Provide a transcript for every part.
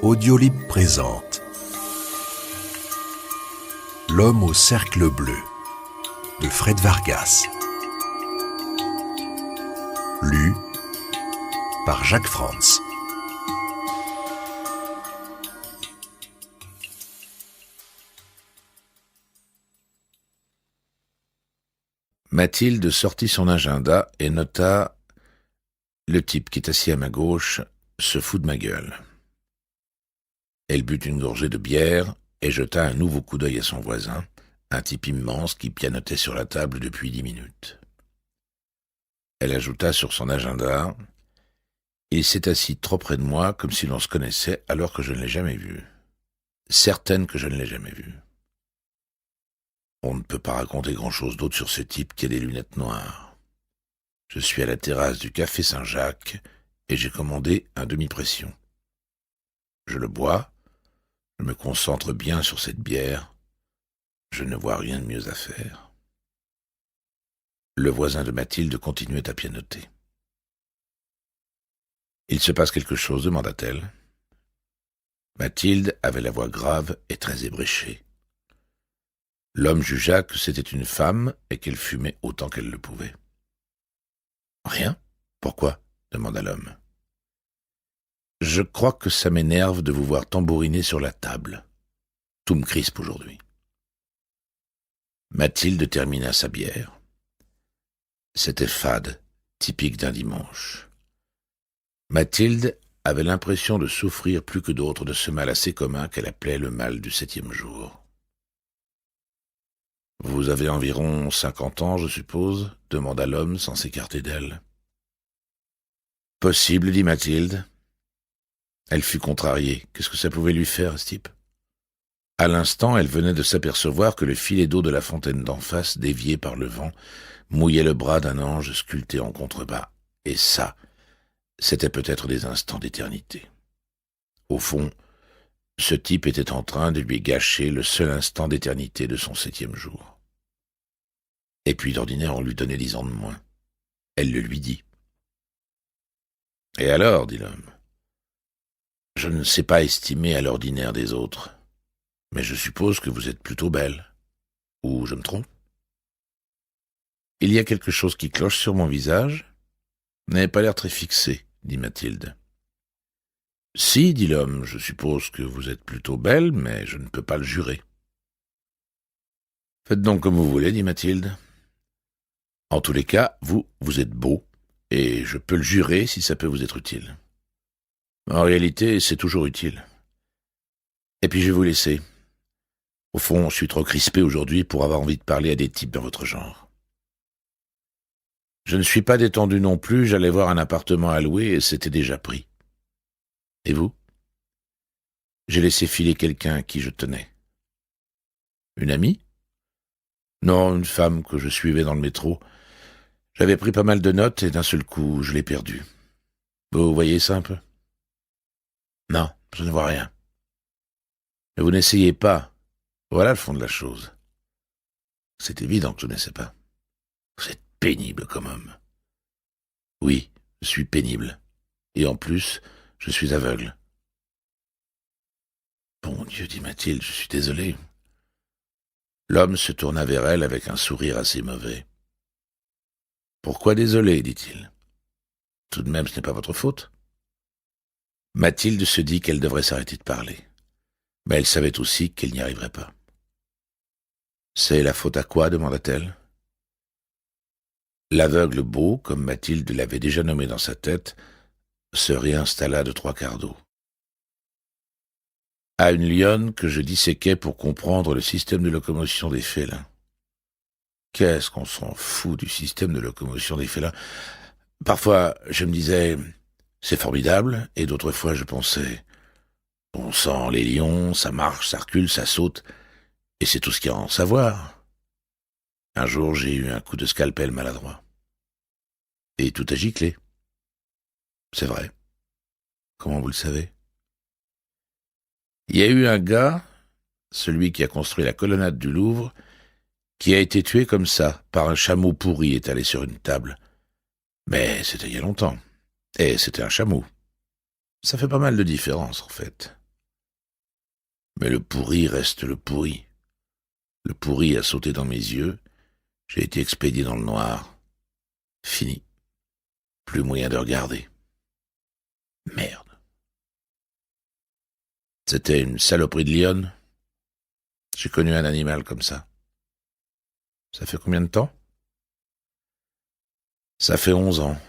Audiolib présente L'homme au cercle bleu de Fred Vargas. Lu par Jacques Frantz. Mathilde sortit son agenda et nota « Le type qui est assis à ma gauche se fout de ma gueule ». Elle but une gorgée de bière et jeta un nouveau coup d'œil à son voisin, un type immense qui pianotait sur la table depuis 10 minutes. Elle ajouta sur son agenda « Il s'est assis trop près de moi comme si l'on se connaissait alors que je ne l'ai jamais vu. Certaine que je ne l'ai jamais vu. » On ne peut pas raconter grand-chose d'autre sur ce type qui a des lunettes noires. Je suis à la terrasse du Café Saint-Jacques et j'ai commandé un demi-pression. Je le bois, je me concentre bien sur cette bière. Je ne vois rien de mieux à faire. Le voisin de Mathilde continuait à pianoter. « Il se passe quelque chose ?» demanda-t-elle. Mathilde avait la voix grave et très ébréchée. L'homme jugea que c'était une femme et qu'elle fumait autant qu'elle le pouvait. « Rien ? Pourquoi ? » demanda l'homme. « Je crois que ça m'énerve de vous voir tambouriner sur la table. Tout me crispe aujourd'hui. » Mathilde termina sa bière. C'était fade, typique d'un dimanche. Mathilde avait l'impression de souffrir plus que d'autres de ce mal assez commun qu'elle appelait le mal du 7e jour. « Vous avez environ 50 ans, je suppose ?» demanda l'homme sans s'écarter d'elle. « Possible, dit Mathilde. » Elle fut contrariée. Qu'est-ce que ça pouvait lui faire, ce type ? À l'instant, elle venait de s'apercevoir que le filet d'eau de la fontaine d'en face, dévié par le vent, mouillait le bras d'un ange sculpté en contrebas. Et ça, c'était peut-être des instants d'éternité. Au fond, ce type était en train de lui gâcher le seul instant d'éternité de son 7e jour. Et puis, d'ordinaire, on lui donnait 10 ans de moins. Elle le lui dit. « Et alors, dit l'homme, je ne sais pas estimer à l'ordinaire des autres, mais je suppose que vous êtes plutôt belle. Ou je me trompe ? Il y a quelque chose qui cloche sur mon visage ? Vous n'avez pas l'air très fixé, dit Mathilde. « Si, dit l'homme, je suppose que vous êtes plutôt belle, mais je ne peux pas le jurer. »« Faites donc comme vous voulez, dit Mathilde. En tous les cas, vous êtes beau, et je peux le jurer si ça peut vous être utile. En réalité, c'est toujours utile. Et puis je vais vous laisser. Au fond, je suis trop crispé aujourd'hui pour avoir envie de parler à des types dans votre genre. Je ne suis pas détendu non plus, j'allais voir un appartement à louer et c'était déjà pris. Et vous ? J'ai laissé filer quelqu'un à qui je tenais. Une amie ? Non, une femme que je suivais dans le métro. J'avais pris pas mal de notes et d'un seul coup, je l'ai perdue. Vous voyez ça un peu ? Non, je ne vois rien. Mais vous n'essayez pas. Voilà le fond de la chose. C'est évident que je ne sais pas. Vous êtes pénible comme homme. Oui, je suis pénible. Et en plus, je suis aveugle. Bon Dieu, dit Mathilde, je suis désolé. L'homme se tourna vers elle avec un sourire assez mauvais. Pourquoi désolé, dit-il. Tout de même, ce n'est pas votre faute. Mathilde se dit qu'elle devrait s'arrêter de parler. Mais elle savait aussi qu'elle n'y arriverait pas. C'est la faute à quoi ? demanda-t-elle. L'aveugle beau, comme Mathilde l'avait déjà nommé dans sa tête, se réinstalla de 3/4 d'eau. À une lionne que je disséquais pour comprendre le système de locomotion des félins. Qu'est-ce qu'on s'en fout du système de locomotion des félins ? Parfois, je me disais, c'est formidable, et d'autres fois, je pensais, bon sang, les lions, ça marche, ça recule, ça saute, et c'est tout ce qu'il y a à en savoir. Un jour, j'ai eu un coup de scalpel maladroit. Et tout a giclé. C'est vrai. Comment vous le savez ? Il y a eu un gars, celui qui a construit la colonnade du Louvre, qui a été tué comme ça, par un chameau pourri étalé sur une table. Mais c'était il y a longtemps. Et c'était un chameau. Ça fait pas mal de différence, en fait. Mais le pourri reste le pourri. Le pourri a sauté dans mes yeux. J'ai été expédié dans le noir. Fini. Plus moyen de regarder. Merde. C'était une saloperie de lionne. J'ai connu un animal comme ça. Ça fait combien de temps? Ça fait 11 ans.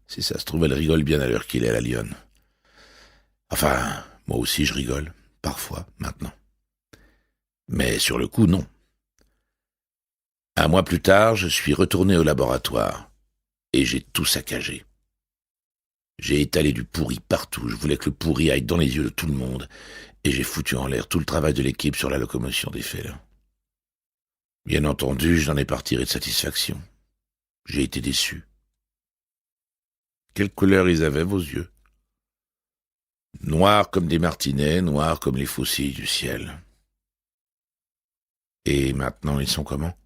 Si ça se trouve, elle rigole bien à l'heure qu'il est, la lionne. Enfin, moi aussi je rigole, parfois, maintenant. Mais sur le coup, non. Un mois plus tard, je suis retourné au laboratoire, et j'ai tout saccagé. J'ai étalé du pourri partout, je voulais que le pourri aille dans les yeux de tout le monde, et j'ai foutu en l'air tout le travail de l'équipe sur la locomotion des félins. Bien entendu, je n'en ai pas retiré de satisfaction. J'ai été déçu. Quelle couleur ils avaient, vos yeux? Noirs comme des martinets, noirs comme les faucilles du ciel. Et maintenant, ils sont comment?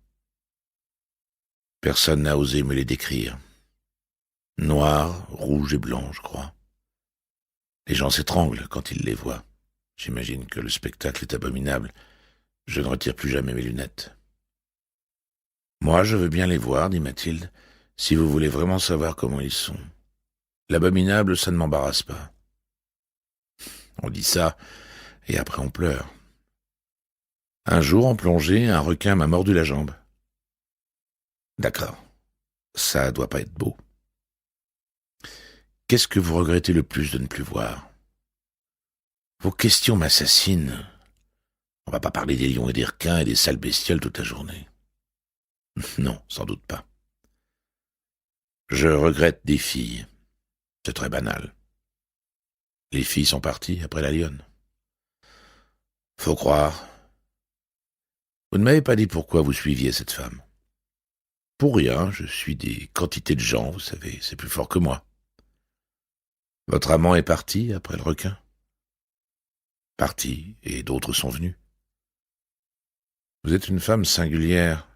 Personne n'a osé me les décrire. Noirs, rouges et blancs, je crois. Les gens s'étranglent quand ils les voient. J'imagine que le spectacle est abominable. Je ne retire plus jamais mes lunettes. Moi, je veux bien les voir, dit Mathilde, si vous voulez vraiment savoir comment ils sont. L'abominable, ça ne m'embarrasse pas. On dit ça, et après on pleure. Un jour, en plongée, un requin m'a mordu la jambe. D'accord, ça doit pas être beau. Qu'est-ce que vous regrettez le plus de ne plus voir? Vos questions m'assassinent. On va pas parler des lions et des requins et des sales bestioles toute la journée. Non, sans doute pas. Je regrette des filles. C'est très banal. Les filles sont parties après la lionne. Faut croire. Vous ne m'avez pas dit pourquoi vous suiviez cette femme. Pour rien, je suis des quantités de gens, vous savez, c'est plus fort que moi. Votre amant est parti après le requin? Parti, et d'autres sont venus. Vous êtes une femme singulière.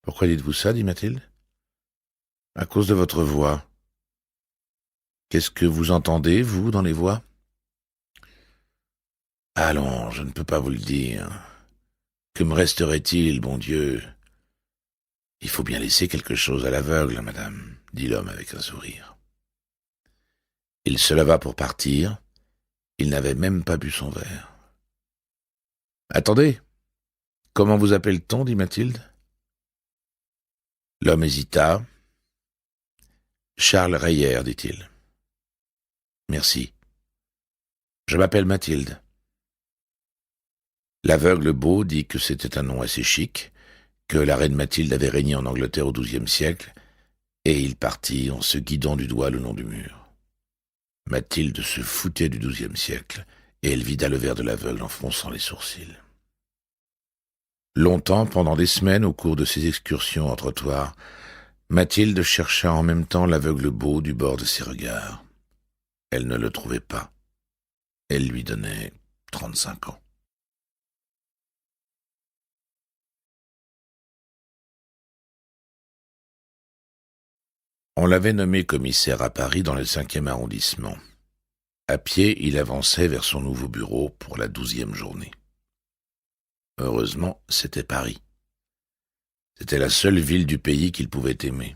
Pourquoi dites-vous ça, dit Mathilde? À cause de votre voix. Qu'est-ce que vous entendez, vous, dans les voix? Allons, je ne peux pas vous le dire. Que me resterait-il, bon Dieu? Il faut bien laisser quelque chose à l'aveugle, madame, dit l'homme avec un sourire. Il se leva pour partir. Il n'avait même pas bu son verre. Attendez, comment vous appelle-t-on, dit Mathilde. L'homme hésita. Charles Reyer, dit-il. Merci. Je m'appelle Mathilde. L'aveugle beau dit que c'était un nom assez chic, que la reine Mathilde avait régné en Angleterre au XIIe siècle, et il partit en se guidant du doigt le long du mur. Mathilde se foutait du XIIe siècle, et elle vida le verre de l'aveugle en fronçant les sourcils. Longtemps, pendant des semaines, au cours de ses excursions en trottoir, Mathilde chercha en même temps l'aveugle beau du bord de ses regards. Elle ne le trouvait pas. Elle lui donnait 35 ans. On l'avait nommé commissaire à Paris dans le 5e arrondissement. À pied, il avançait vers son nouveau bureau pour la 12e journée. Heureusement, c'était Paris. C'était la seule ville du pays qu'il pouvait aimer.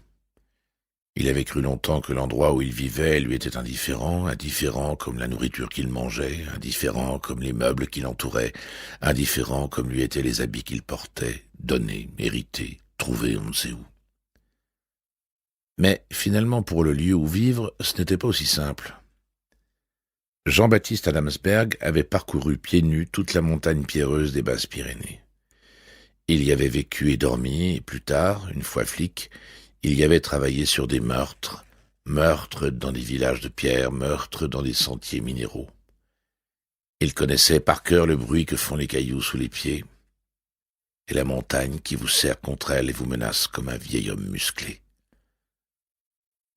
Il avait cru longtemps que l'endroit où il vivait lui était indifférent, indifférent comme la nourriture qu'il mangeait, indifférent comme les meubles qui l'entouraient, indifférent comme lui étaient les habits qu'il portait, donnés, hérités, trouvés on ne sait où. Mais finalement, pour le lieu où vivre, ce n'était pas aussi simple. Jean-Baptiste Adamsberg avait parcouru pieds nus toute la montagne pierreuse des Basses-Pyrénées. Il y avait vécu et dormi, et plus tard, une fois flic, il y avait travaillé sur des meurtres, meurtres dans des villages de pierre, meurtres dans des sentiers minéraux. Il connaissait par cœur le bruit que font les cailloux sous les pieds, et la montagne qui vous serre contre elle et vous menace comme un vieil homme musclé.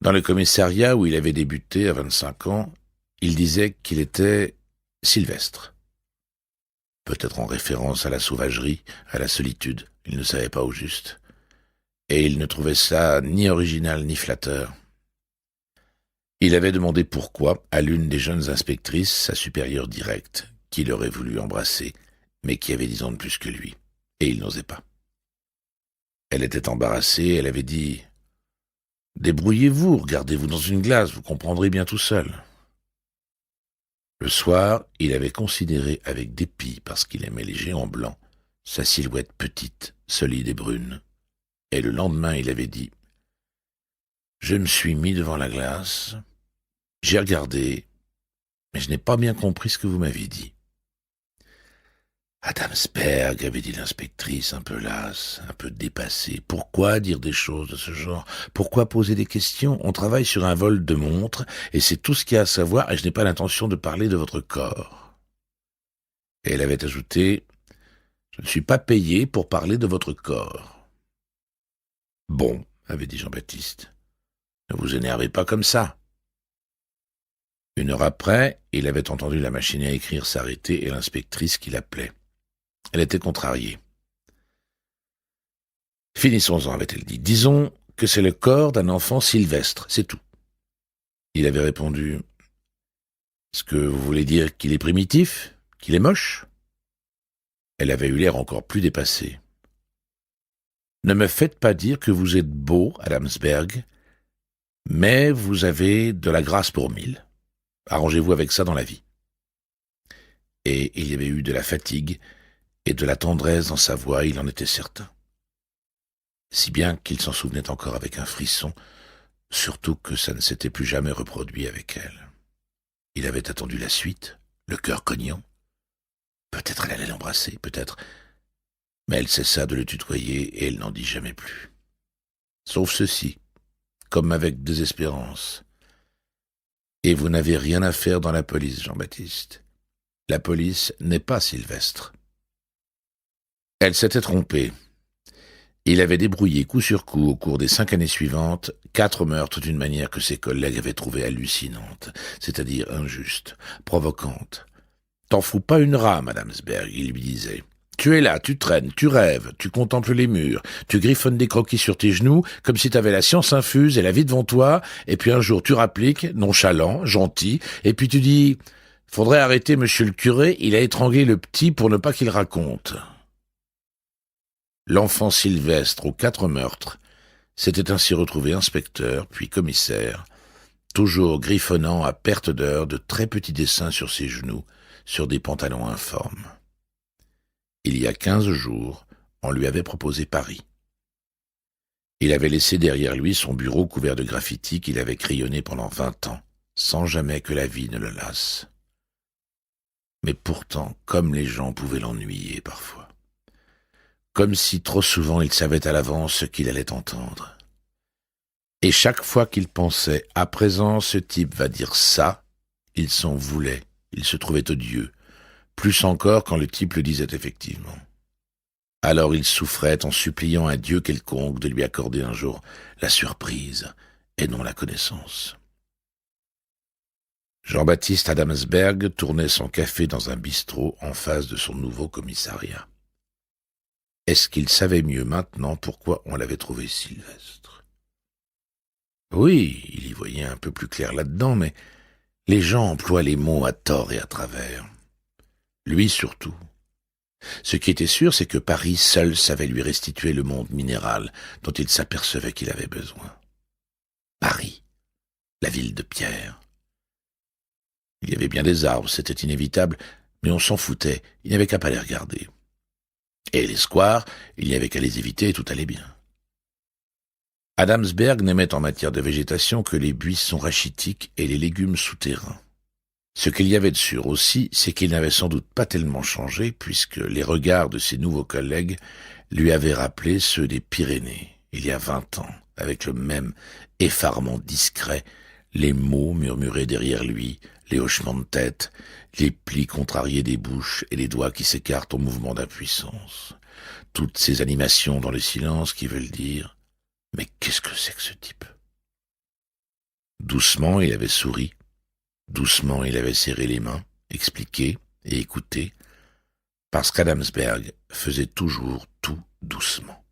Dans le commissariat où il avait débuté à 25 ans, il disait qu'il était Sylvestre. Peut-être en référence à la sauvagerie, à la solitude, il ne savait pas au juste. Et il ne trouvait ça ni original ni flatteur. Il avait demandé pourquoi à l'une des jeunes inspectrices, sa supérieure directe, qu'il aurait voulu embrasser, mais qui avait 10 ans de plus que lui, et il n'osait pas. Elle était embarrassée, elle avait dit « Débrouillez-vous, regardez-vous dans une glace, vous comprendrez bien tout seul. » Le soir, il avait considéré avec dépit, parce qu'il aimait les géants blancs, sa silhouette petite, solide et brune. Et le lendemain, il avait dit « Je me suis mis devant la glace, j'ai regardé, mais je n'ai pas bien compris ce que vous m'avez dit. » Adamsberg, avait dit l'inspectrice, un peu lasse, un peu dépassée. Pourquoi dire des choses de ce genre? Pourquoi poser des questions? On travaille sur un vol de montre, et c'est tout ce qu'il y a à savoir, et je n'ai pas l'intention de parler de votre corps. Et elle avait ajouté « Je ne suis pas payé pour parler de votre corps. » Bon, avait dit Jean-Baptiste, ne vous énervez pas comme ça. 1 heure après, il avait entendu la machine à écrire s'arrêter et l'inspectrice qui l'appelait. Elle était contrariée. « Finissons-en, avait-elle dit. Disons que c'est le corps d'un enfant sylvestre, c'est tout. » Il avait répondu « Est-ce que vous voulez dire qu'il est primitif, qu'il est moche ?» Elle avait eu l'air encore plus dépassée. « Ne me faites pas dire que vous êtes beau, Adamsberg, mais vous avez de la grâce pour 1000. Arrangez-vous avec ça dans la vie. » Et il y avait eu de la fatigue et de la tendresse dans sa voix, il en était certain. Si bien qu'il s'en souvenait encore avec un frisson, surtout que ça ne s'était plus jamais reproduit avec elle. Il avait attendu la suite, le cœur cognant. Peut-être elle allait l'embrasser, peut-être, mais elle cessa de le tutoyer et elle n'en dit jamais plus. Sauf ceci, comme avec désespérance. « Et vous n'avez rien à faire dans la police, Jean-Baptiste. La police n'est pas Sylvestre. » Elle s'était trompée. Il avait débrouillé coup sur coup, au cours des 5 années suivantes, 4 meurtres d'une manière que ses collègues avaient trouvée hallucinante, c'est-à-dire injuste, provocante. « T'en fous pas une rame, Adamsberg, » il lui disait. « Tu es là, tu traînes, tu rêves, tu contemples les murs, tu griffonnes des croquis sur tes genoux, comme si t'avais la science infuse et la vie devant toi, et puis un jour tu rappliques, nonchalant, gentil, et puis tu dis « Faudrait arrêter monsieur le curé, il a étranglé le petit pour ne pas qu'il raconte. » L'enfant Sylvestre aux 4 meurtres s'était ainsi retrouvé inspecteur, puis commissaire, toujours griffonnant à perte d'heure de très petits dessins sur ses genoux, sur des pantalons informes. Il y a 15 jours, on lui avait proposé Paris. Il avait laissé derrière lui son bureau couvert de graffitis qu'il avait crayonnés pendant 20 ans, sans jamais que la vie ne le lasse. Mais pourtant, comme les gens pouvaient l'ennuyer parfois. Comme si trop souvent il savait à l'avance ce qu'il allait entendre. Et chaque fois qu'il pensait « à présent ce type va dire ça », il s'en voulait, il se trouvait odieux, plus encore quand le type le disait effectivement. Alors il souffrait en suppliant un Dieu quelconque de lui accorder un jour la surprise et non la connaissance. Jean-Baptiste Adamsberg tournait son café dans un bistrot en face de son nouveau commissariat. Est-ce qu'il savait mieux maintenant pourquoi on l'avait trouvé Sylvestre? Oui, il y voyait un peu plus clair là-dedans, mais les gens emploient les mots à tort et à travers. Lui surtout. Ce qui était sûr, c'est que Paris seul savait lui restituer le monde minéral dont il s'apercevait qu'il avait besoin. Paris, la ville de pierre. Il y avait bien des arbres, c'était inévitable, mais on s'en foutait, il n'y avait qu'à pas les regarder. Et les squares, il n'y avait qu'à les éviter et tout allait bien. Adamsberg n'aimait en matière de végétation que les buissons rachitiques et les légumes souterrains. Ce qu'il y avait de sûr aussi, c'est qu'il n'avait sans doute pas tellement changé, puisque les regards de ses nouveaux collègues lui avaient rappelé ceux des Pyrénées, il y a 20 ans, avec le même effarement discret, les mots murmurés derrière lui, les hochements de tête, les plis contrariés des bouches et les doigts qui s'écartent au mouvement d'impuissance. Toutes ces animations dans le silence qui veulent dire « Mais qu'est-ce que c'est que ce type ?» Doucement, il avait souri. Doucement, il avait serré les mains, expliqué et écouté, parce qu'Adamsberg faisait toujours tout doucement.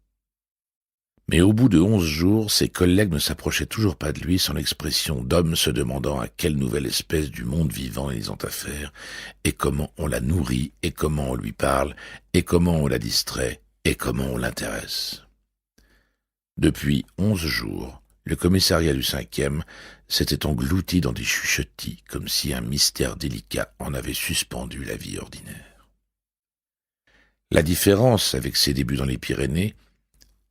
Mais au bout de 11 jours, ses collègues ne s'approchaient toujours pas de lui sans l'expression d'homme se demandant à quelle nouvelle espèce du monde vivant ils ont affaire, et comment on la nourrit, et comment on lui parle, et comment on la distrait, et comment on l'intéresse. Depuis 11 jours, le commissariat du 5e s'était englouti dans des chuchotis, comme si un mystère délicat en avait suspendu la vie ordinaire. La différence avec ses débuts dans les Pyrénées,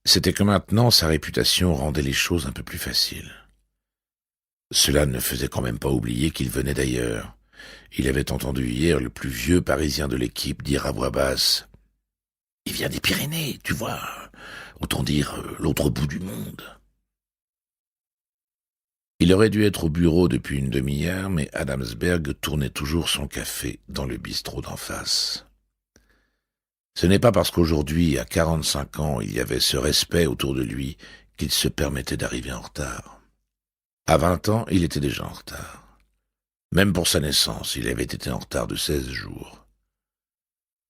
c'était que maintenant sa réputation rendait les choses un peu plus faciles. Cela ne faisait quand même pas oublier qu'il venait d'ailleurs. Il avait entendu hier le plus vieux Parisien de l'équipe dire à voix basse « Il vient des Pyrénées, tu vois, autant dire l'autre bout du monde. » Il aurait dû être au bureau depuis une demi-heure, mais Adamsberg tournait toujours son café dans le bistrot d'en face. Ce n'est pas parce qu'aujourd'hui, à 45 ans, il y avait ce respect autour de lui qu'il se permettait d'arriver en retard. À 20 ans, il était déjà en retard. Même pour sa naissance, il avait été en retard de 16 jours.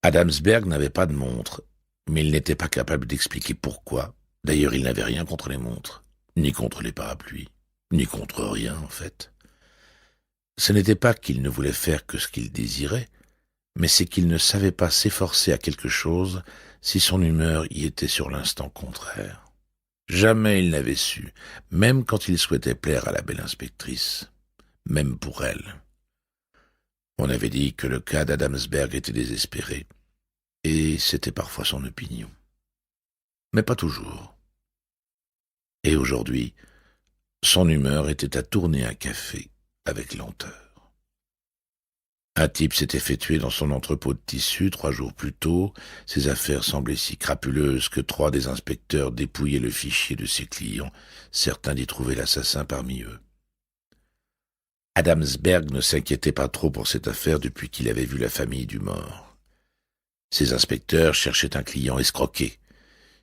Adamsberg n'avait pas de montre, mais il n'était pas capable d'expliquer pourquoi. D'ailleurs, il n'avait rien contre les montres, ni contre les parapluies, ni contre rien, en fait. Ce n'était pas qu'il ne voulait faire que ce qu'il désirait, mais c'est qu'il ne savait pas s'efforcer à quelque chose si son humeur y était sur l'instant contraire. Jamais il n'avait su, même quand il souhaitait plaire à la belle inspectrice, même pour elle. On avait dit que le cas d'Adamsberg était désespéré, et c'était parfois son opinion. Mais pas toujours. Et aujourd'hui, son humeur était à tourner un café avec lenteur. Un type s'était fait tuer dans son entrepôt de tissus 3 jours plus tôt. Ses affaires semblaient si crapuleuses que 3 des inspecteurs dépouillaient le fichier de ses clients, certains d'y trouver l'assassin parmi eux. Adamsberg ne s'inquiétait pas trop pour cette affaire depuis qu'il avait vu la famille du mort. Ses inspecteurs cherchaient un client escroqué.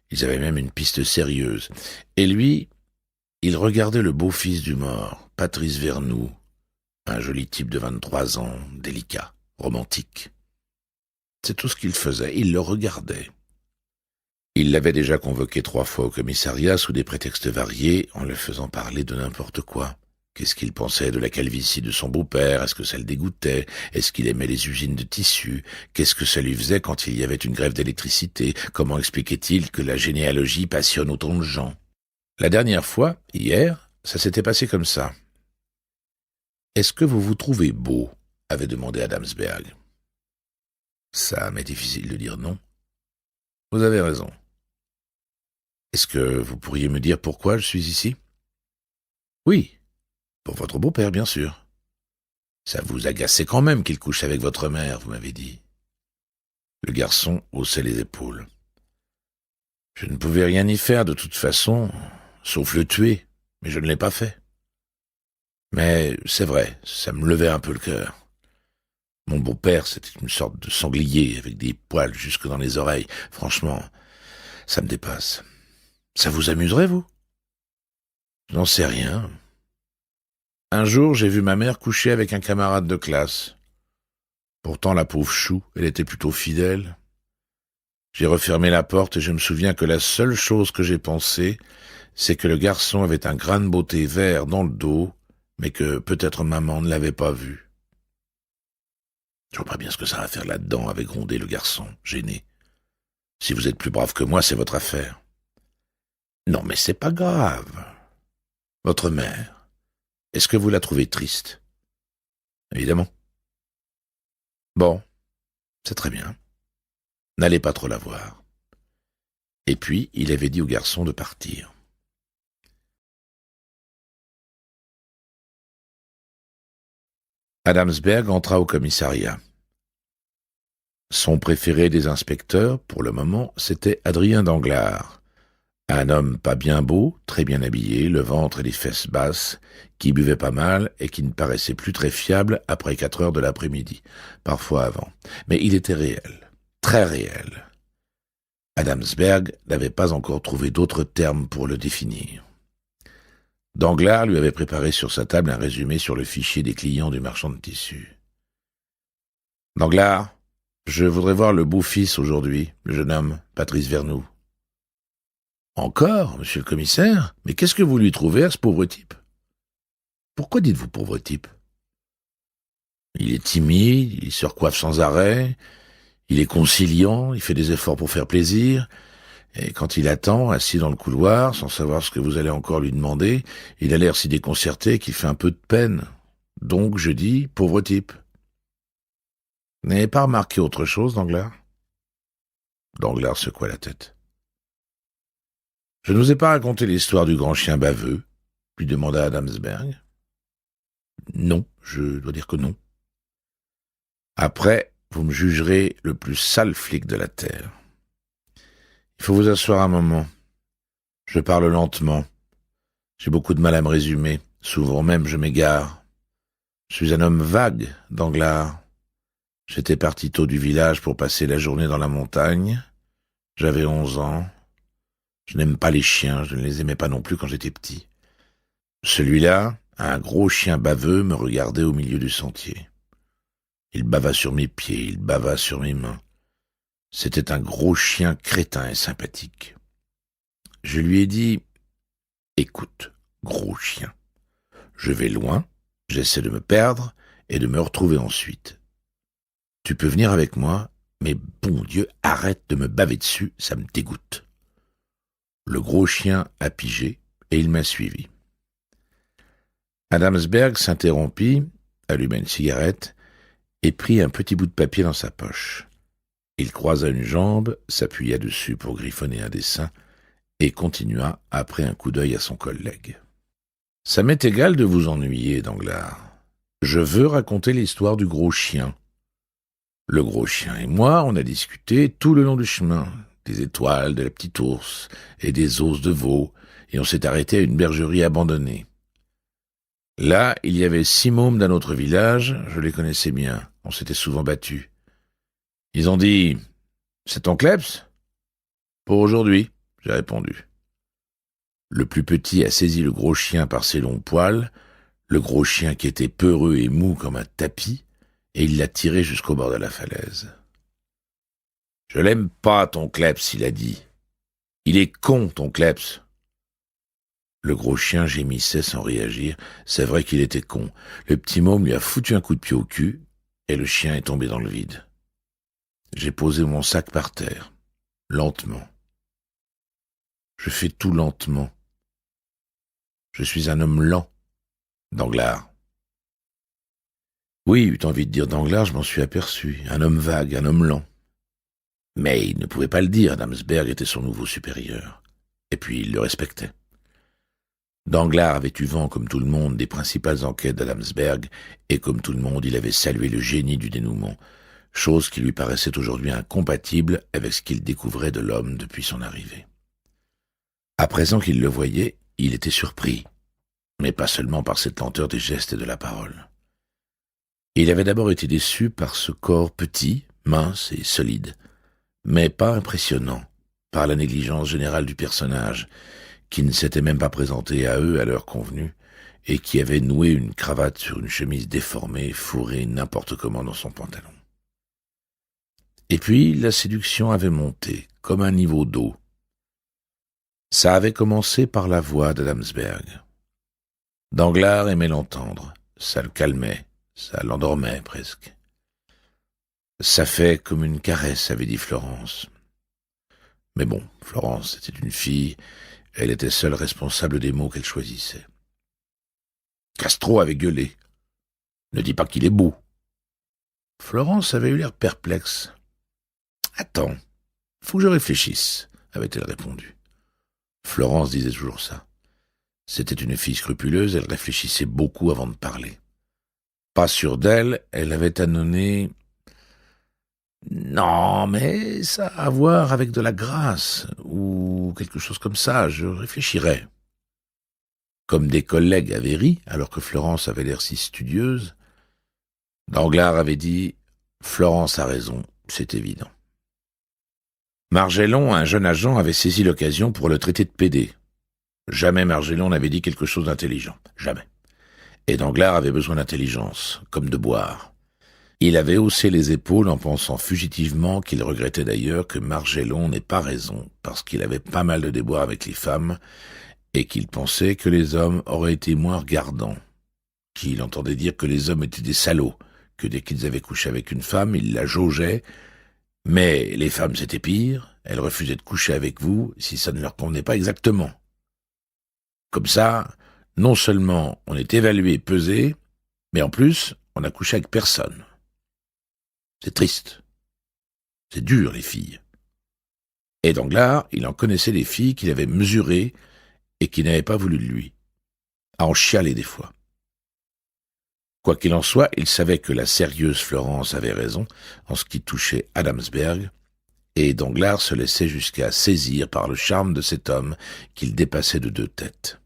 Ils avaient même une piste sérieuse. Et lui, il regardait le beau-fils du mort, Patrice Vernoux, un joli type de 23 ans, délicat, romantique. C'est tout ce qu'il faisait, il le regardait. Il l'avait déjà convoqué 3 fois au commissariat sous des prétextes variés, en le faisant parler de n'importe quoi. Qu'est-ce qu'il pensait de la calvitie de son beau-père? Est-ce que ça le dégoûtait? Est-ce qu'il aimait les usines de tissus? Qu'est-ce que ça lui faisait quand il y avait une grève d'électricité? Comment expliquait-il que la généalogie passionne autant de gens? La dernière fois, hier, ça s'était passé comme ça. « Est-ce que vous vous trouvez beau ?» avait demandé Adamsberg. Ça m'est difficile de dire non. Vous avez raison. Est-ce que vous pourriez me dire pourquoi je suis ici? Oui, pour votre beau-père, bien sûr. Ça vous agaçait quand même qu'il couche avec votre mère, vous m'avez dit. Le garçon haussait les épaules. Je ne pouvais rien y faire de toute façon, sauf le tuer, mais je ne l'ai pas fait. Mais c'est vrai, ça me levait un peu le cœur. Mon beau-père, c'était une sorte de sanglier avec des poils jusque dans les oreilles. Franchement, ça me dépasse. Ça vous amuserait, vous? Je n'en sais rien. Un jour, j'ai vu ma mère coucher avec un camarade de classe. Pourtant, la pauvre chou, elle était plutôt fidèle. J'ai refermé la porte et je me souviens que la seule chose que j'ai pensée, c'est que le garçon avait un grain de beauté vert dans le dos, mais que peut-être maman ne l'avait pas vu. Je vois pas bien ce que ça a à faire là-dedans, avait grondé le garçon, gêné. Si vous êtes plus brave que moi, c'est votre affaire. Non, mais c'est pas grave. Votre mère, est-ce que vous la trouvez triste? Évidemment. Bon, c'est très bien. N'allez pas trop la voir. Et puis, il avait dit au garçon de partir. Adamsberg entra au commissariat. Son préféré des inspecteurs, pour le moment, c'était Adrien Danglars. Un homme pas bien beau, très bien habillé, le ventre et les fesses basses, qui buvait pas mal et qui ne paraissait plus très fiable après 4 heures de l'après-midi, parfois avant. Mais il était réel, très réel. Adamsberg n'avait pas encore trouvé d'autres termes pour le définir. Danglars lui avait préparé sur sa table un résumé sur le fichier des clients du marchand de tissus. « Danglars, je voudrais voir le beau-fils aujourd'hui, le jeune homme, Patrice Vernoux. » Encore, monsieur le commissaire? Mais qu'est-ce que vous lui trouvez à ce pauvre type? Pourquoi dites-vous pauvre type? Il est timide, il se recoiffe sans arrêt, il est conciliant, il fait des efforts pour faire plaisir, et quand il attend, assis dans le couloir, sans savoir ce que vous allez encore lui demander, il a l'air si déconcerté qu'il fait un peu de peine. Donc je dis, pauvre type. Vous n'avez pas remarqué autre chose, Danglars? Danglars secoua la tête. Je ne vous ai pas raconté l'histoire du grand chien baveux, lui demanda Adamsberg. Non, je dois dire que non. Après, vous me jugerez le plus sale flic de la terre. Il faut vous asseoir un moment. Je parle lentement. J'ai beaucoup de mal à me résumer. Souvent même, je m'égare. Je suis un homme vague, Danglars. J'étais parti tôt du village pour passer la journée dans la montagne. J'avais 11 ans. Je n'aime pas les chiens, je ne les aimais pas non plus quand j'étais petit. Celui-là, un gros chien baveux, me regardait au milieu du sentier. Il bava sur mes pieds, il bava sur mes mains. C'était un gros chien crétin et sympathique. Je lui ai dit « Écoute, gros chien, je vais loin, j'essaie de me perdre et de me retrouver ensuite. Tu peux venir avec moi, mais bon Dieu, arrête de me baver dessus, ça me dégoûte. » Le gros chien a pigé et il m'a suivi. Adamsberg s'interrompit, alluma une cigarette et prit un petit bout de papier dans sa poche. Il croisa une jambe, s'appuya dessus pour griffonner un dessin et continua après un coup d'œil à son collègue. « Ça m'est égal de vous ennuyer, Danglars. Je veux raconter l'histoire du gros chien. Le gros chien et moi, on a discuté tout le long du chemin, des étoiles, de la petite ours et des os de veau, et on s'est arrêté à une bergerie abandonnée. Là, il y avait 6 mômes d'un autre village, je les connaissais bien, on s'était souvent battus. Ils ont dit « C'est ton kleps ?»« Pour aujourd'hui », j'ai répondu. Le plus petit a saisi le gros chien par ses longs poils, le gros chien qui était peureux et mou comme un tapis, et il l'a tiré jusqu'au bord de la falaise. « Je l'aime pas, ton kleps, il a dit. Il est con, ton kleps. » Le gros chien gémissait sans réagir. C'est vrai qu'il était con. Le petit môme lui a foutu un coup de pied au cul, et le chien est tombé dans le vide. J'ai posé mon sac par terre, lentement. Je fais tout lentement. Je suis un homme lent, Danglars. Oui, eut envie de dire Danglars, je m'en suis aperçu. Un homme vague, un homme lent. Mais il ne pouvait pas le dire, Adamsberg était son nouveau supérieur. Et puis il le respectait. Danglars avait eu vent, comme tout le monde, des principales enquêtes d'Adamsberg, et comme tout le monde, il avait salué le génie du dénouement, chose qui lui paraissait aujourd'hui incompatible avec ce qu'il découvrait de l'homme depuis son arrivée. À présent qu'il le voyait, il était surpris, mais pas seulement par cette lenteur des gestes et de la parole. Il avait d'abord été déçu par ce corps petit, mince et solide, mais pas impressionnant, par la négligence générale du personnage, qui ne s'était même pas présenté à eux à l'heure convenue, et qui avait noué une cravate sur une chemise déformée, fourrée n'importe comment dans son pantalon. Et puis, la séduction avait monté, comme un niveau d'eau. Ça avait commencé par la voix d'Adamsberg. Danglars aimait l'entendre, ça le calmait, ça l'endormait presque. Ça fait comme une caresse, avait dit Florence. Mais bon, Florence était une fille, elle était seule responsable des mots qu'elle choisissait. Castro avait gueulé. Ne dis pas qu'il est beau. Florence avait eu l'air perplexe. Attends, faut que je réfléchisse, avait-elle répondu. Florence disait toujours ça. C'était une fille scrupuleuse, elle réfléchissait beaucoup avant de parler. Pas sûre d'elle, elle avait ânonné. Non, mais ça a à voir avec de la grâce, ou quelque chose comme ça, je réfléchirai. Comme des collègues avaient ri, alors que Florence avait l'air si studieuse, Danglars avait dit « Florence a raison, c'est évident ». Margellon, un jeune agent, avait saisi l'occasion pour le traiter de pédé. Jamais Margellon n'avait dit quelque chose d'intelligent, jamais. Et Danglars avait besoin d'intelligence, comme de boire. Il avait haussé les épaules en pensant fugitivement qu'il regrettait d'ailleurs que Margellon n'ait pas raison, parce qu'il avait pas mal de déboires avec les femmes, et qu'il pensait que les hommes auraient été moins regardants, qu'il entendait dire que les hommes étaient des salauds, que dès qu'ils avaient couché avec une femme, ils la jaugeaient, mais les femmes c'était pire, elles refusaient de coucher avec vous si ça ne leur convenait pas exactement. Comme ça, non seulement on est évalué, pesé, mais en plus, on a couché avec personne. C'est triste. C'est dur, les filles. Et Danglars, il en connaissait des filles qu'il avait mesurées et qui n'avaient pas voulu de lui. À en chialer des fois. Quoi qu'il en soit, il savait que la sérieuse Florence avait raison en ce qui touchait Adamsberg, et Danglars se laissait jusqu'à saisir par le charme de cet homme qu'il dépassait de 2 têtes.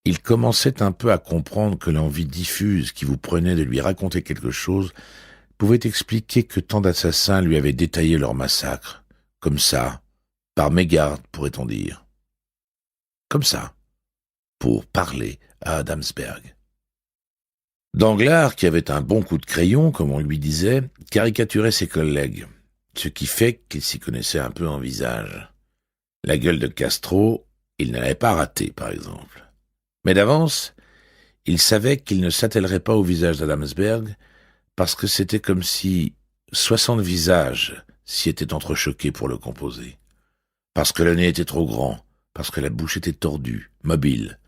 Il commençait un peu à comprendre que l'envie diffuse qui vous prenait de lui raconter quelque chose pouvait expliquer que tant d'assassins lui avaient détaillé leur massacre, comme ça, par mégarde, pourrait-on dire. Comme ça, pour parler à Adamsberg. Danglars, qui avait un bon coup de crayon, comme on lui disait, caricaturait ses collègues, ce qui fait qu'il s'y connaissait un peu en visage. La gueule de Castro, il ne l'avait pas ratée, par exemple. Mais d'avance, il savait qu'il ne s'attellerait pas au visage d'Adamsberg, parce que c'était comme si 60 visages s'y étaient entrechoqués pour le composer. Parce que le nez était trop grand, parce que la bouche était tordue, mobile,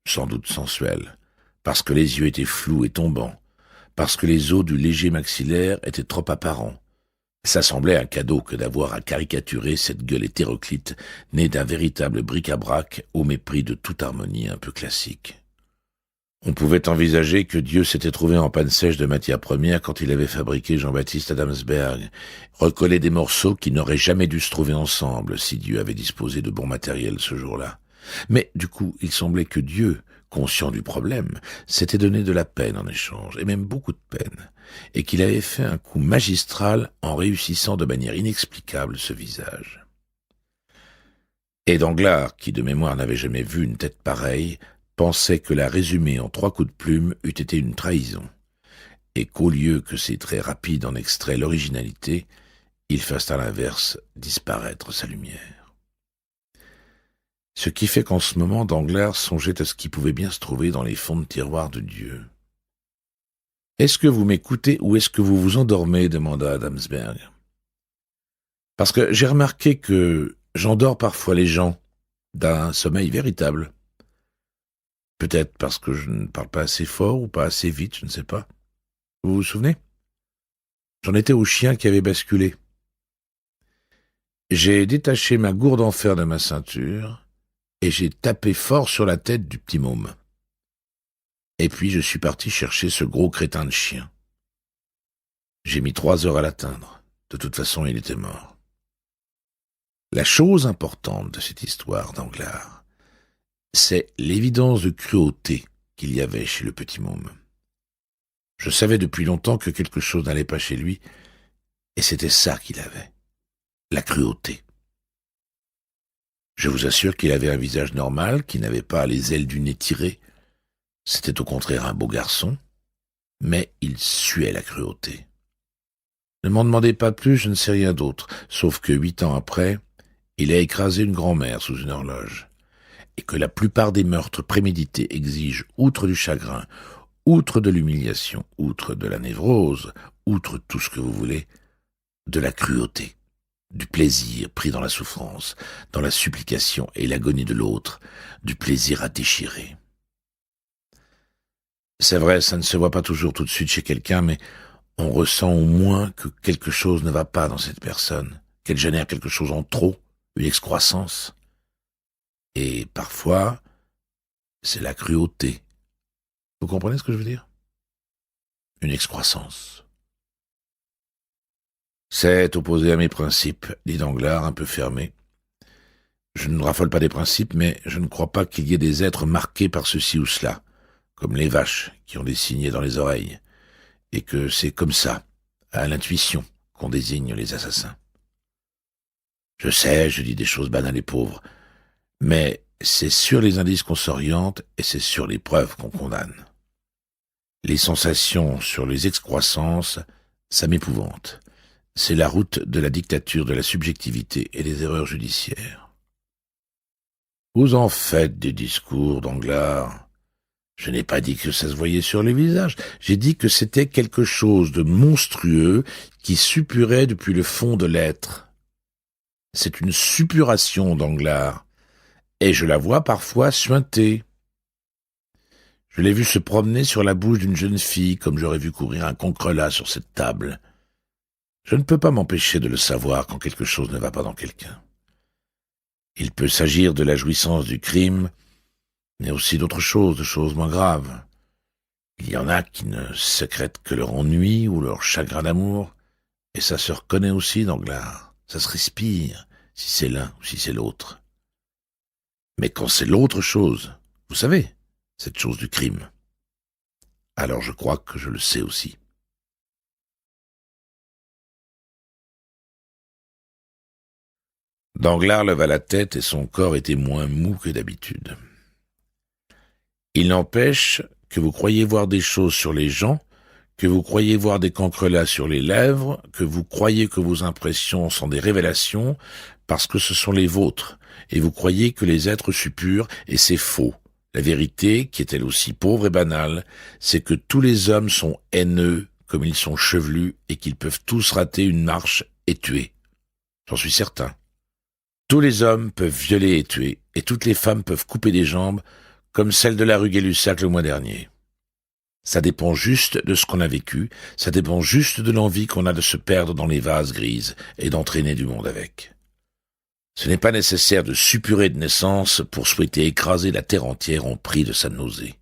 sans doute sensuelle, parce que les yeux étaient flous et tombants, parce que les os du léger maxillaire étaient trop apparents. Ça semblait un cadeau que d'avoir à caricaturer cette gueule hétéroclite, née d'un véritable bric-à-brac au mépris de toute harmonie un peu classique. On pouvait envisager que Dieu s'était trouvé en panne sèche de matière première quand il avait fabriqué Jean-Baptiste Adamsberg, recollé des morceaux qui n'auraient jamais dû se trouver ensemble si Dieu avait disposé de bon matériel ce jour-là. Mais du coup, il semblait que Dieu, conscient du problème, s'était donné de la peine en échange, et même beaucoup de peine, et qu'il avait fait un coup magistral en réussissant de manière inexplicable ce visage. Et Danglars, qui de mémoire n'avait jamais vu une tête pareille, pensait que la résumer en 3 coups de plume eût été une trahison, et qu'au lieu que ces traits rapides en extraient l'originalité, ils fassent à l'inverse disparaître sa lumière. Ce qui fait qu'en ce moment, Danglars songeait à ce qui pouvait bien se trouver dans les fonds de tiroir de Dieu. « Est-ce que vous m'écoutez ou est-ce que vous vous endormez » demanda Adamsberg. « Parce que j'ai remarqué que j'endors parfois les gens d'un sommeil véritable. Peut-être parce que je ne parle pas assez fort ou pas assez vite, je ne sais pas. Vous vous souvenez? J'en étais au chien qui avait basculé. J'ai détaché ma gourde en fer de ma ceinture et j'ai tapé fort sur la tête du petit môme. Et puis je suis parti chercher ce gros crétin de chien. J'ai mis 3 heures à l'atteindre. De toute façon, il était mort. La chose importante de cette histoire, Danglars, c'est l'évidence de cruauté qu'il y avait chez le petit môme. Je savais depuis longtemps que quelque chose n'allait pas chez lui, et c'était ça qu'il avait, la cruauté. Je vous assure qu'il avait un visage normal, qui n'avait pas les ailes du nez tirées. C'était au contraire un beau garçon, mais il suait la cruauté. Ne m'en demandez pas plus, je ne sais rien d'autre, sauf que 8 ans après, il a écrasé une grand-mère sous une horloge, et que la plupart des meurtres prémédités exigent, outre du chagrin, outre de l'humiliation, outre de la névrose, outre tout ce que vous voulez, de la cruauté, du plaisir pris dans la souffrance, dans la supplication et l'agonie de l'autre, du plaisir à déchirer. C'est vrai, ça ne se voit pas toujours tout de suite chez quelqu'un, mais on ressent au moins que quelque chose ne va pas dans cette personne, qu'elle génère quelque chose en trop, une excroissance. Et parfois, c'est la cruauté. Vous comprenez ce que je veux dire? Une excroissance. C'est opposé à mes principes, dit Danglars, un peu fermé. Je ne raffole pas des principes, mais je ne crois pas qu'il y ait des êtres marqués par ceci ou cela, comme les vaches qui ont des signets dans les oreilles, et que c'est comme ça, à l'intuition, qu'on désigne les assassins. Je sais, je dis des choses banales et pauvres, mais c'est sur les indices qu'on s'oriente et c'est sur les preuves qu'on condamne. Les sensations sur les excroissances, ça m'épouvante. C'est la route de la dictature de la subjectivité et des erreurs judiciaires. Vous en faites des discours, Danglars. Je n'ai pas dit que ça se voyait sur les visages. J'ai dit que c'était quelque chose de monstrueux qui suppurait depuis le fond de l'être. C'est une suppuration, Danglars, et je la vois parfois suinter. Je l'ai vu se promener sur la bouche d'une jeune fille, comme j'aurais vu courir un concrelat sur cette table. Je ne peux pas m'empêcher de le savoir quand quelque chose ne va pas dans quelqu'un. Il peut s'agir de la jouissance du crime, mais aussi d'autres choses, de choses moins graves. Il y en a qui ne sécrètent que leur ennui ou leur chagrin d'amour, et ça se reconnaît aussi, Danglars. Ça se respire, si c'est l'un ou si c'est l'autre. Mais quand c'est l'autre chose, vous savez, cette chose du crime, alors je crois que je le sais aussi. Danglars leva la tête et son corps était moins mou que d'habitude. Il n'empêche que vous croyez voir des choses sur les gens, que vous croyez voir des cancrelats sur les lèvres, que vous croyez que vos impressions sont des révélations, parce que ce sont les vôtres, et vous croyez que les êtres suppurent, et c'est faux. La vérité, qui est elle aussi pauvre et banale, c'est que tous les hommes sont haineux, comme ils sont chevelus, et qu'ils peuvent tous rater une marche et tuer. J'en suis certain. Tous les hommes peuvent violer et tuer, et toutes les femmes peuvent couper des jambes, comme celle de la rue Gay-Lussac le mois dernier. Ça dépend juste de ce qu'on a vécu, ça dépend juste de l'envie qu'on a de se perdre dans les vases grises et d'entraîner du monde avec. Ce n'est pas nécessaire de suppurer de naissance pour souhaiter écraser la terre entière en prix de sa nausée.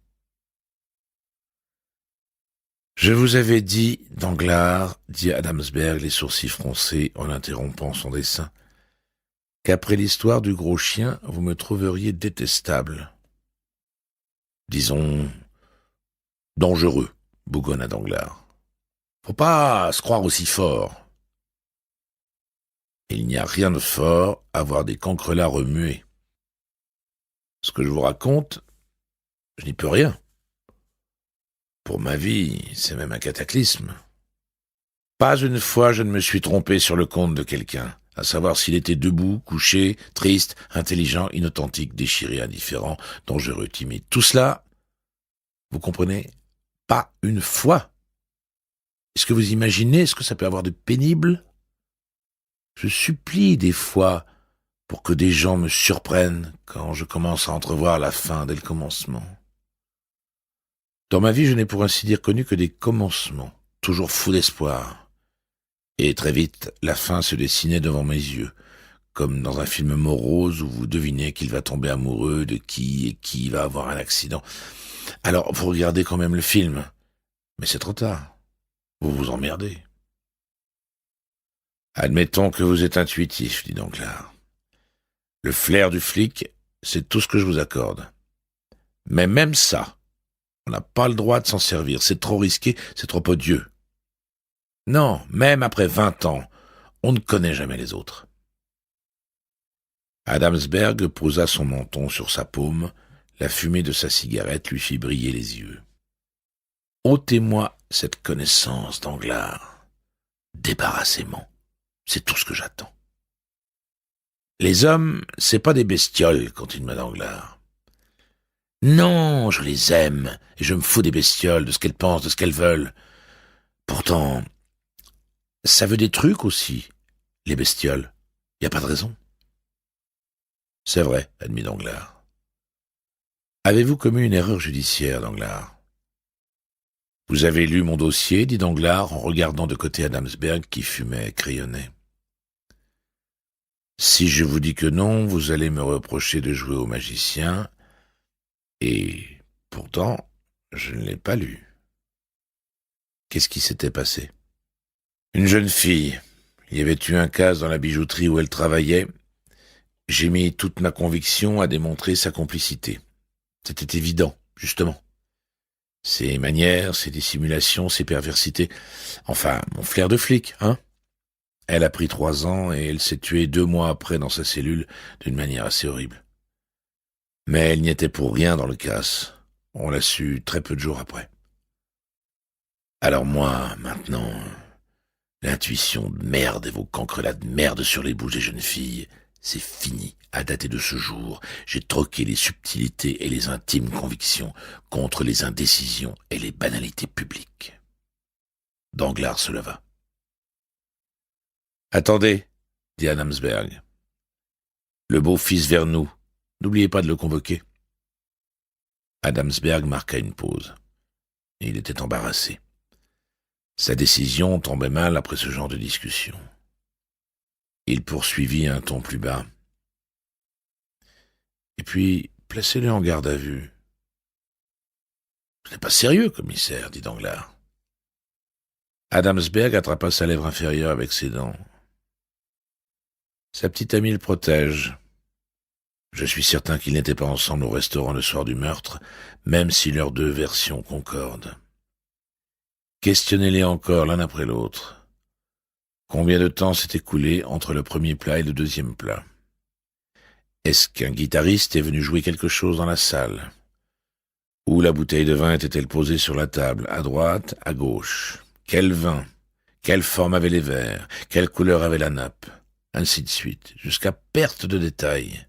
Je vous avais dit, Danglars, dit Adamsberg, les sourcils froncés en interrompant son dessin, qu'après l'histoire du gros chien, vous me trouveriez détestable. Disons, dangereux, bougonna Danglars. Faut pas se croire aussi fort. Il n'y a rien de fort à voir des cancrelats remuer. Ce que je vous raconte, je n'y peux rien. Pour ma vie, c'est même un cataclysme. Pas une fois je ne me suis trompé sur le compte de quelqu'un, à savoir s'il était debout, couché, triste, intelligent, inauthentique, déchiré, indifférent, dangereux, timide. Tout cela, vous comprenez, pas une fois. Est-ce que vous imaginez ce que ça peut avoir de pénible ? Je supplie des fois pour que des gens me surprennent quand je commence à entrevoir la fin dès le commencement. Dans ma vie, je n'ai pour ainsi dire connu que des commencements, toujours fous d'espoir. Et très vite, la fin se dessinait devant mes yeux, comme dans un film morose où vous devinez qu'il va tomber amoureux de qui et qui va avoir un accident. Alors, vous regardez quand même le film, mais c'est trop tard. Vous vous emmerdez. Admettons que vous êtes intuitif, dit Danglars. Le flair du flic, c'est tout ce que je vous accorde. Mais même ça, on n'a pas le droit de s'en servir. C'est trop risqué, c'est trop odieux. Non, même après 20 ans, on ne connaît jamais les autres. Adamsberg posa son menton sur sa paume, la fumée de sa cigarette lui fit briller les yeux. Ôtez-moi cette connaissance, Danglars. Débarrassez-m'en. C'est tout ce que j'attends. Les hommes, c'est pas des bestioles, continua Danglars. Non, je les aime, et je me fous des bestioles, de ce qu'elles pensent, de ce qu'elles veulent. Pourtant, ça veut des trucs aussi, les bestioles. Y a pas de raison. C'est vrai, admit Danglars. Avez-vous commis une erreur judiciaire, Danglars ? Vous avez lu mon dossier, dit Danglars en regardant de côté Adamsberg qui fumait et crayonnait. Si je vous dis que non, vous allez me reprocher de jouer au magicien, et pourtant, je ne l'ai pas lu. Qu'est-ce qui s'était passé ? Une jeune fille. Il y avait eu un casse dans la bijouterie où elle travaillait. J'ai mis toute ma conviction à démontrer sa complicité. C'était évident, justement. Ses manières, ses dissimulations, ses perversités. Enfin, mon flair de flic, hein ? Elle a pris 3 ans et elle s'est tuée 2 mois après dans sa cellule d'une manière assez horrible. Mais elle n'y était pour rien dans le casse. On l'a su très peu de jours après. Alors moi, maintenant, l'intuition de merde et vos cancrelats de merde sur les bouches des jeunes filles, c'est fini. À dater de ce jour, j'ai troqué les subtilités et les intimes convictions contre les indécisions et les banalités publiques. Danglars se leva. « Attendez, dit Adamsberg. Le beau-fils vers nous. N'oubliez pas de le convoquer. » Adamsberg marqua une pause. Il était embarrassé. Sa décision tombait mal après ce genre de discussion. Il poursuivit un ton plus bas. « Et puis, placez-le en garde à vue. »« Ce n'est pas sérieux, commissaire, dit Danglars. » Adamsberg attrapa sa lèvre inférieure avec ses dents. Sa petite amie le protège. Je suis certain qu'ils n'étaient pas ensemble au restaurant le soir du meurtre, même si leurs deux versions concordent. Questionnez-les encore l'un après l'autre. Combien de temps s'est écoulé entre le premier plat et le deuxième plat? Est-ce qu'un guitariste est venu jouer quelque chose dans la salle? Où la bouteille de vin était-elle posée sur la table, à droite, à gauche? Quel vin? Quelle forme avaient les verres? Quelle couleur avait la nappe? Ainsi de suite, jusqu'à perte de détails.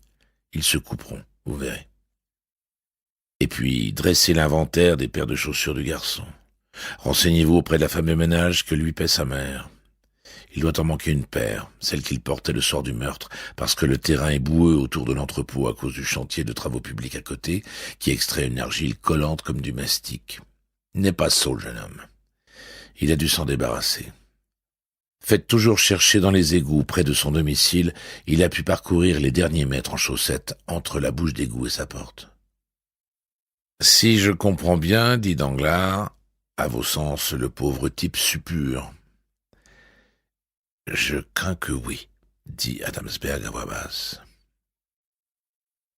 Ils se couperont, vous verrez. Et puis, dressez l'inventaire des paires de chaussures du garçon. Renseignez-vous auprès de la femme de ménage que lui paie sa mère. Il doit en manquer une paire, celle qu'il portait le soir du meurtre, parce que le terrain est boueux autour de l'entrepôt à cause du chantier de travaux publics à côté, qui extrait une argile collante comme du mastic. Il n'est pas sot, le jeune homme. Il a dû s'en débarrasser. Faites toujours chercher dans les égouts près de son domicile, il a pu parcourir les derniers mètres en chaussettes entre la bouche d'égout et sa porte. Si je comprends bien, dit Danglars, à vos sens, le pauvre type suppure. Je crains que oui, dit Adamsberg à voix basse.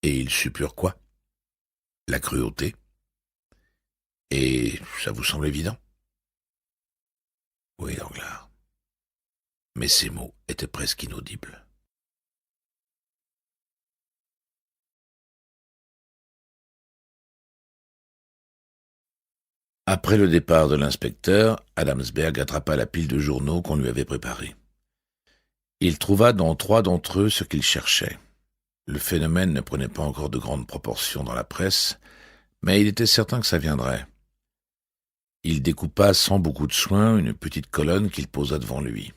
Et il suppure quoi? La cruauté? Et ça vous semble évident? Oui, Danglars. Mais ces mots étaient presque inaudibles. Après le départ de l'inspecteur, Adamsberg attrapa la pile de journaux qu'on lui avait préparés. Il trouva dans 3 d'entre eux ce qu'il cherchait. Le phénomène ne prenait pas encore de grandes proportions dans la presse, mais il était certain que ça viendrait. Il découpa sans beaucoup de soin une petite colonne qu'il posa devant lui.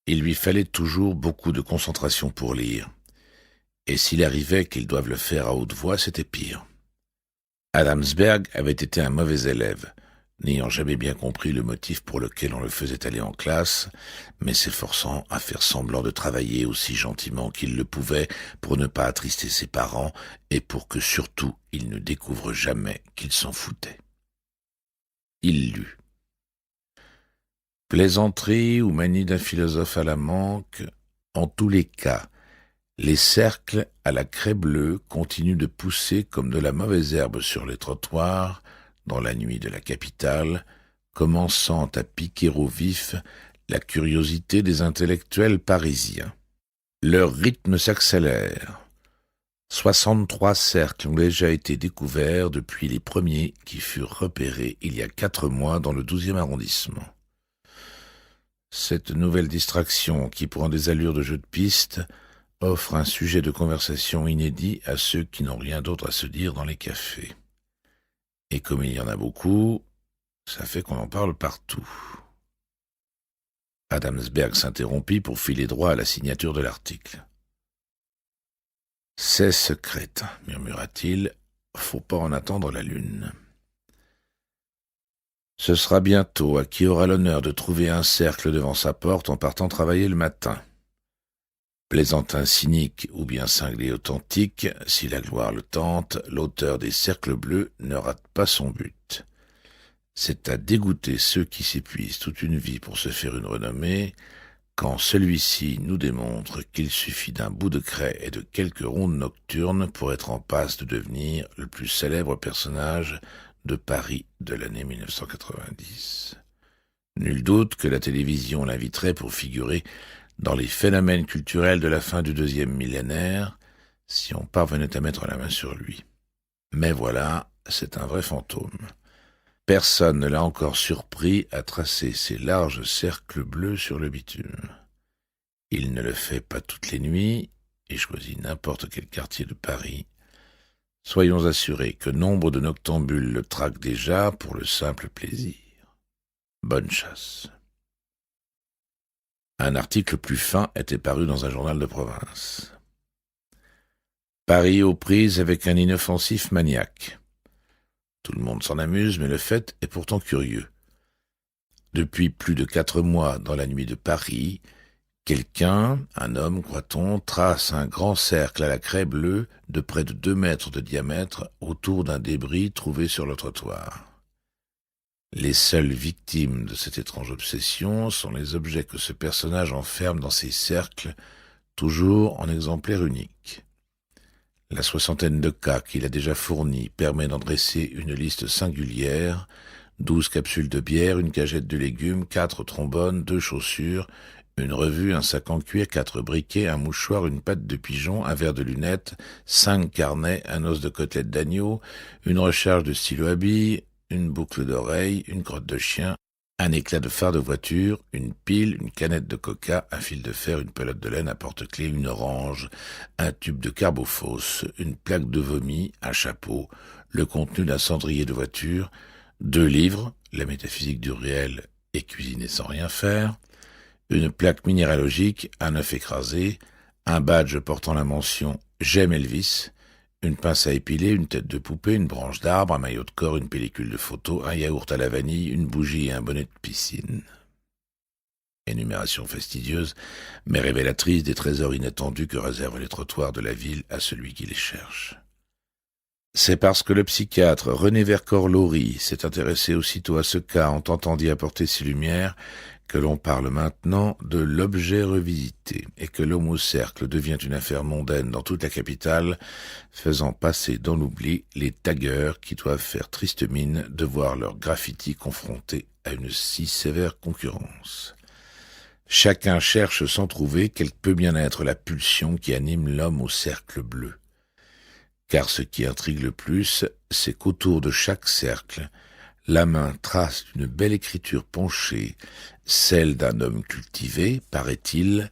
Il lui fallait toujours beaucoup de concentration pour lire, et s'il arrivait qu'il doive le faire à haute voix, c'était pire. Adamsberg avait été un mauvais élève, n'ayant jamais bien compris le motif pour lequel on le faisait aller en classe, mais s'efforçant à faire semblant de travailler aussi gentiment qu'il le pouvait pour ne pas attrister ses parents et pour que surtout il ne découvre jamais qu'il s'en foutait. Il lut. Plaisanterie ou manie d'un philosophe à la manque, en tous les cas, les cercles à la craie bleue continuent de pousser comme de la mauvaise herbe sur les trottoirs, dans la nuit de la capitale, commençant à piquer au vif la curiosité des intellectuels parisiens. Leur rythme s'accélère. 63 cercles ont déjà été découverts depuis les premiers qui furent repérés il y a 4 mois dans le 12e arrondissement. Cette nouvelle distraction, qui prend des allures de jeu de piste, offre un sujet de conversation inédit à ceux qui n'ont rien d'autre à se dire dans les cafés. Et comme il y en a beaucoup, ça fait qu'on en parle partout. Adamsberg s'interrompit pour filer droit à la signature de l'article. « C'est secrète, murmura-t-il, faut pas en attendre la lune. » Ce sera bientôt à qui aura l'honneur de trouver un cercle devant sa porte en partant travailler le matin. Plaisantin cynique ou bien cinglé authentique, si la gloire le tente, l'auteur des cercles bleus ne rate pas son but. C'est à dégoûter ceux qui s'épuisent toute une vie pour se faire une renommée, quand celui-ci nous démontre qu'il suffit d'un bout de craie et de quelques rondes nocturnes pour être en passe de devenir le plus célèbre personnage de Paris de l'année 1990. Nul doute que la télévision l'inviterait pour figurer dans les phénomènes culturels de la fin du 2e millénaire, si on parvenait à mettre la main sur lui. Mais voilà, c'est un vrai fantôme. Personne ne l'a encore surpris à tracer ces larges cercles bleus sur le bitume. Il ne le fait pas toutes les nuits et choisit n'importe quel quartier de Paris. Soyons assurés que nombre de noctambules le traquent déjà pour le simple plaisir. Bonne chasse. Un article plus fin était paru dans un journal de province. Paris aux prises avec un inoffensif maniaque. Tout le monde s'en amuse, mais le fait est pourtant curieux. Depuis plus de 4 mois dans la nuit de Paris, quelqu'un, un homme, croit-on, trace un grand cercle à la craie bleue de près de 2 mètres de diamètre autour d'un débris trouvé sur le trottoir. Les seules victimes de cette étrange obsession sont les objets que ce personnage enferme dans ses cercles, toujours en exemplaires uniques. La 60aine de cas qu'il a déjà fournis permet d'en dresser une liste singulière: 12 capsules de bière, une cagette de légumes, 4 trombones, 2 chaussures, une revue, un sac en cuir, 4 briquets, un mouchoir, une patte de pigeon, un verre de lunettes, 5 carnets, un os de côtelette d'agneau, une recharge de stylo à billes, une boucle d'oreille, une crotte de chien, un éclat de phare de voiture, une pile, une canette de coca, un fil de fer, une pelote de laine, un porte-clés, une orange, un tube de carbophos, une plaque de vomi, un chapeau, le contenu d'un cendrier de voiture, 2 livres, La métaphysique du réel et Cuisiner sans rien faire, une plaque minéralogique, un œuf écrasé, un badge portant la mention « J'aime Elvis », une pince à épiler, une tête de poupée, une branche d'arbre, un maillot de corps, une pellicule de photo, un yaourt à la vanille, une bougie et un bonnet de piscine. Énumération fastidieuse, mais révélatrice des trésors inattendus que réservent les trottoirs de la ville à celui qui les cherche. C'est parce que le psychiatre René Vercors-Laury s'est intéressé aussitôt à ce cas en tentant d'y apporter ses lumières que l'on parle maintenant de l'objet revisité et que l'homme au cercle devient une affaire mondaine dans toute la capitale, faisant passer dans l'oubli les taggeurs qui doivent faire triste mine de voir leur graffiti confronté à une si sévère concurrence. Chacun cherche sans trouver quelle peut bien être la pulsion qui anime l'homme au cercle bleu. Car ce qui intrigue le plus, c'est qu'autour de chaque cercle, la main trace une belle écriture penchée, celle d'un homme cultivé, paraît-il,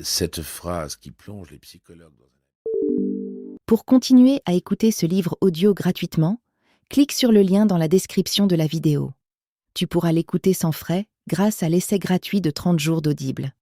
cette phrase qui plonge les psychologues dans un... Pour continuer à écouter ce livre audio gratuitement, clique sur le lien dans la description de la vidéo. Tu pourras l'écouter sans frais grâce à l'essai gratuit de 30 jours d'Audible.